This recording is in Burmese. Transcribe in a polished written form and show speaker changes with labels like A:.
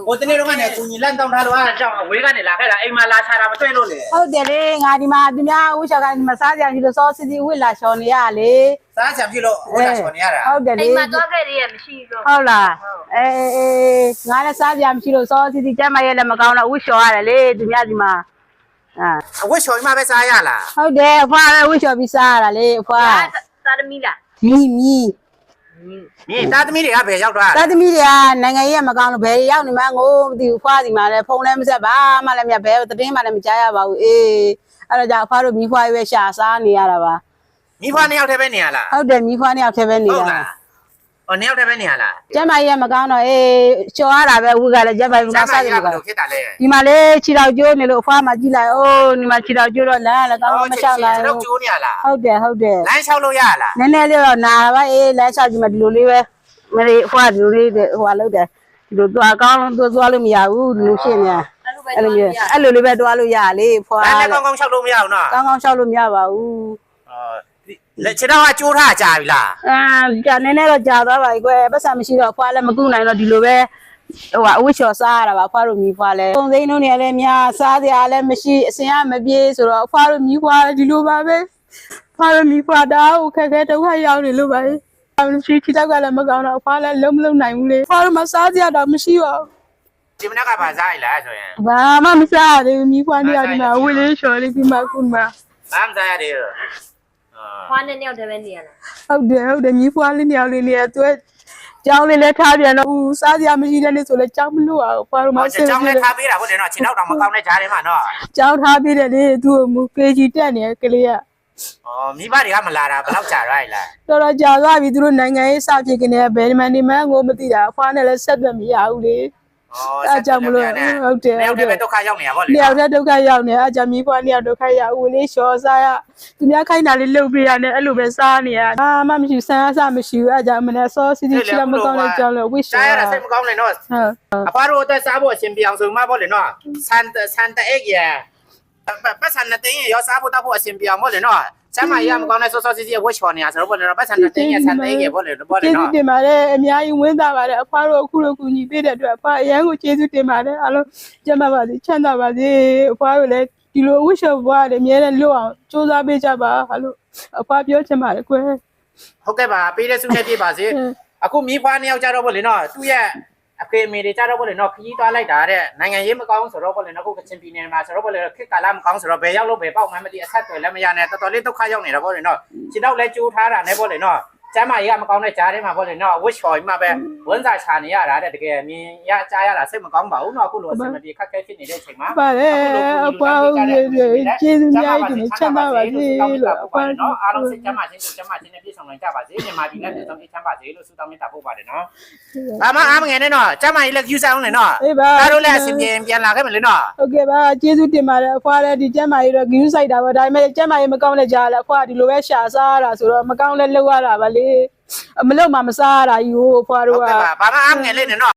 A: 我这里的话呢，姑娘烂当他的话，叫我一个人拉开了，哎妈拉差了，没对路嘞。
B: ဟုတ်တယ်လေငါဒီမှာသူများဥချကဒီမှာစားကြပြီလို့စောစစ်စစ်ဝစ်လာရှော်နေရလေ
A: 啥讲起了，我咋说你呀？
B: ဟုတ်တယ်လေ
C: အိမ်မှာတော့ခဲ့ရမရှိတော့
B: ဟုတ်လားငါလည်းစားကြမရှိလို့စောစစ်စစ်ကျမရဲ့လည်းမကောင်းတော့ဝစ်လျှော်ရတယ်လေသူများဒီမှာ
A: 我小姨妈被啥呀啦？
B: ဟုတ်တယ်အဖွားလည်းဝစ်လျှော်ပြီးစားရတာလေအဖွား
C: သာသမီလား
B: မီ
A: 你大သမီးတွေကဘယ်ရောက်သွား
B: သားသမီးတွေကနိုင်ငံရေးမကောင်းလို့ဘယ်ရောက်နေမှငိုမသိဘူးဖွားဒီမှာလည်းဖုန်းလည်းမဆက်ပါမှလည်းမြတ်ဘယ်သတင်းမှလည်းမကြားရပါဘူးအေးအဲ့ဒါကြောင့်အဖွားတို့မိဖွားရွေးရှာစားနေရတာပါ
A: မိဖွားနှစ်ယောက်တည်းပဲနေရလား
B: ဟုတ်တယ်မိဖွားနှစ်ယောက်တည်းပဲနေ
A: ဟုတ်
B: ရ
A: လားအော်နှစ်ယောက်တည်းပဲနေရလား
B: ကျမကြီးကမကောင်းတော့အေးချော်ရတာပဲဝုကလည်းကျမကြီးကစားတယ်
A: ဘယ်
B: ကော
A: လိုဖြစ်တာလဲ
B: ဒီမှာလေခြေတော်ကျိုးနေလို့အဖွားမှကြည့်လိုက်အိုးဒီမှာခြေတော်ကျိုးတော့လမ်းလည်းကောင်းကောင်းမလျှောက်နိုင်
A: တော့
B: ဘူး
A: ကျိုးနေရလား
B: ဟုတ်တယ်
A: လမ်းလျှောက်လို့ရလား
B: နည်းနည်းလေးတော့နာပါအေးလမ်းလျှောက်ကြည့်မှဒီလိုလေးပဲမလေးအဖွားဒီလိုလေးဟိုဟာလုပ်တယ်ဒီလိုသွားကောင်းလို့သွားလို့မရဘူးဒီလိုဖြစ်နေအဲ့လိုလေးပဲသွားလို့ရလေဖွား
A: လမ်းလည်းကောင်းကောင်းလျှောက်လို့မရဘူးနော်
B: ကောင်းကောင်းလျှောက်လို့မရပါဘူး
A: လက်ခြေတော့ကျိုးထားကြပြီလား
B: ကြာနည်းနည်းတော့ကြာသွားပါပြီကွယ်ပတ်စံမရှိတော့ဖွားလည်းမကုနိုင်တော့ဒီလိုပဲဟိုအဝတ်ချော်စားရတာပါဖွားတို့မြီးဖွားလဲပုံသိန်းတို့နေလည်းများစားစရာလည်းမရှိအစင်ကမပြေဆိုတော့ဖွားတို့မြီးဖွားဒီလိုပါပဲဖွားတို့မြီးဖွားတာကိုခက်ခဲဒုက္ခရောက်နေလို့ပါပဲမရှိခိတောက်ကလည်းမကောင်းတော့ဖွားလည်းလုံးမလုံးနိုင်ဘူးလေဖွားတို့မစားစရာတော့မရှိပါဘူး
A: ဒီမနက်ကဘာစားရလားဆိုရင်
B: ဘာမှမစားရသေးဘူးမြီးဖွားနေရဒီမှာဝေးလေးချော်လေးပြီးမှခုမှ
A: ဘာမှစားရတယ်
C: ခွားနဲ့နှစ်ယောက်တည်းပဲနေရလား
B: ဟုတ်တယ်မြီးဖွားလေးနေအောင်လေးနေသူကျောင်းလေးလည်းထားပြန်တော့ဦးစားစရာမရှိတဲ့နေ့ဆိုလည်းကျောင်းမလို့အောင်ဖွားတို့မ
A: ချစ်ချောင်းနဲ့ထားပေးတာဟုတ်တယ်နော်ခြေတော့တော့မကောင်းတဲ့ကြားထဲမှာနော်
B: ကျောင်းထားပြတယ်လေသူ့ကိုမူ KG တက်နေကလေးက
A: မိဘတွေကမလာတာဘယ်လောက်ကြာရလား
B: တော်တော်ကြာသွားပြီသူတို့နိုင်ငံရေးစဖြစ်ကနေဘယ်မှနေမှန်းကိုမသိတာအဖွားနဲ့လည်းဆက်သွယ်မရဘူးလေအဲ့ကြောင့်မလို့ဟုတ်တယ်
A: နှစ်ယောက်တည်းပဲဒုက္ခရောက်နေရပါလေ
B: နှစ်ယောက်တည်းဒုက္ခရောက်နေအဲ့ကြောင့်မိဖွားနှစ်ယောက်ဒုက္ခရောက်ဦးလေးရှော်စားရသူများခိုင်းတာလေးလှုပ်ပေးရတယ်အဲ့လိုပဲစားနေရဘာမှမရှိဆန်းအစမရှိဘူးအဲ့ကြောင့်မနေ့စောစီစီချီမကောင်းတဲ့ကြောင့်လည်းဝိရှော်
A: ကြားရတာစိတ်မကောင်းနဲ့နော်
B: ဟုတ်
A: အဖွားတို့အသက်စားဖို့အရှင်ပြောင်းဆိုမှပေါ့လေနော်ဆန်တအိတ်ရပတ်စံနဲ့တင်းရရောစားဖို့တောက်ဖို့အရှင်ပြောင်းပေါ့လေနော်ကျမကြီးကမကောင်းတဲ့စောစောစီစီဝှက်ချော်နေရဆိုတော့ပေါ့လေနော်ပတ်စံနဲ့တင်းရဆန်တအိတ်ရပေါ့လေပေါ့လေ
B: ကျေးဇူး
A: နော်
B: တင်ပါတယ်အများကြီးဝင်းသားပါတယ်အဖွားတို့အခုလိုကူညီပေးတဲ့အတွက်အဖွားအရန်ကိုကျေးဇူးတင်ပါတယ်အားလုံးကျမပါစေချမ်းသာပါစေအဖွားတို့လည်းဒီလိုဝှက်ချော်ဘွားလည်းအများနဲ့လွတ်အောင်စူးစမ်းပေးကြပါဟာလို့အဖွားပြောချင်ပါတယ်ကွယ်
A: ဟုတ်ကဲ့ပါပေးတဲ့ဆုနဲ့ပြပါစေအခုမိဖွားနှစ်ယောက်ကြတော့ပေါ့လေနော်သူ့ရဲ့အဖေအမေတွေကြတော့ပေါ့လေနော်ခကြီးသွားလိုက်တာတဲ့နိုင်ငံရေးမကောင်းဆိုတော့ပေါ့လေနော်ခုကချင်ပြည်နယ်မှာဆိုတော့ပေါ့လေခေတ်ကာလမကောင်းဆိုတော့ဘယ်ရောက်လို့ဘယ်ပေါက်မှမသိအဆက်တွေလည်းမရနဲ့တော်တော်လေးဒုက္ခရောက်နေတာပေါ့လေနော်ခြေတော့လည်းကျိုးထားတာနဲ့ပေါ့လေနော်ကျမကြီးကမကောင်းတဲ့ကြားထဲမှာပေါ့လေနော်ဝှက်ချော်ကြီးမှပဲဝန်းစာချာနေရတာတဲ့တကယ်မြင်ရကြားရတာစိတ်မကောင်းပါဘူးနော်အခုလိုအစမပြေခက်ခဲဖြစ်နေတဲ့အချိန်မှာ
B: ပါတယ်အဖွားကျေးဇူးများကြီးချမ်းသာပါစေလို့အဖွား
A: နော်အားလုံးစိတ်ချမ်းသာခြင်းကိုချမ်းသာခြင်းနဲ့ပြည့်စုံနိုင်ကြပါစေမြန်မာပြည်နဲ့ပြည်စုံချမ်းသာစေလို့ဆုတောင်းမေတ္တာပို့ပါတယ်နော်ဒါမှအားမငယ်နဲ့နော်ကျမကြီးလည်းယူဆောင်နေနော်
B: အေးပါ
A: ဒါတို့လည်းအစဉ်ပြန်လာခဲ့မလဲနော်
B: ဟုတ်ကဲ့ပါကျေးဇူးတင်ပါတယ်အဖွားလည်းဒီကျမ်းမာရေးတော့ဂယူးဆိုင်တာပါဒါပေမဲ့ကျမ်းမာရေးမကောင်းတဲ့ကြားလဲအဖွားဒီလိုပဲရှာစားရတာဆိုတော့မကောင်းလဲလှုပ်ရတာပါလေမလှုပ်မှမစားရတာယူအဖွားတို့
A: ဟုတ်
B: က
A: ကဲ့ပါဘာမှအားမငယ်လေးနဲ့နော်